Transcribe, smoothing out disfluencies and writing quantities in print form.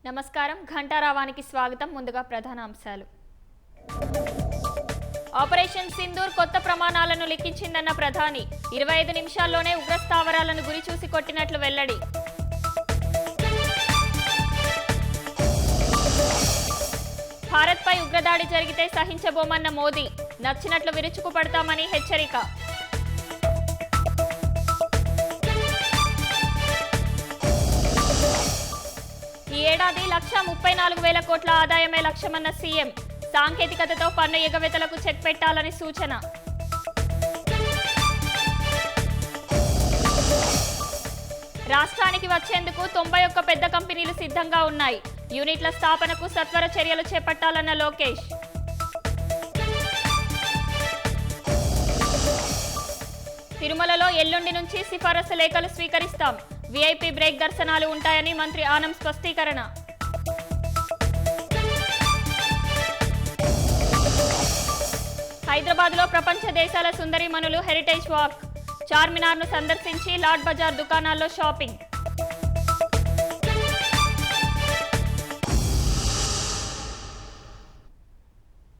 నమస్కారం ఘంటారావానికి స్వాగతం. ముందుగా ప్రధాన అంశాలు. ఆపరేషన్ సింధూర్ కొత్త ప్రమాణాలను లిఖించిందన్న ప్రధాని. 25 నిమిషాల్లోనే ఉగ్ర స్థావరాలను గురిచూసి కొట్టినట్లు వెల్లడి. భారత్పై ఉగ్రదాడి జరిగితే సహించబోమన్న మోదీ. నచ్చినట్లు విరుచుకుపడతామని హెచ్చరిక. ఈ ఏడాది 1,34,000 కోట్ల ఆదాయమే లక్ష్యమన్న సీఎం. సాంకేతికతతో పన్ను ఎగవేతలకు చెక్ పెట్టాలని సూచన. రాష్ట్రానికి వచ్చేందుకు 91 పెద్ద కంపెనీలు సిద్ధంగా ఉన్నాయి. యూనిట్ల స్థాపనకు సత్వర చర్యలు చేపట్టాలన్న లోకేష్. తిరుమలలో ఎల్లుండి నుంచి సిఫారసు లేఖలు స్వీకరిస్తాం. వీఐపీ బ్రేక్ దర్శనాలు ఉంటాయని మంత్రి ఆనం స్పష్టీకరణ. హైదరాబాద్లో ప్రపంచ దేశాల సుందరీమణులు హెరిటేజ్ వాక్. చార్మినార్ను సందర్శించి లాడ్ బజార్ దుకాణాల్లో షాపింగ్.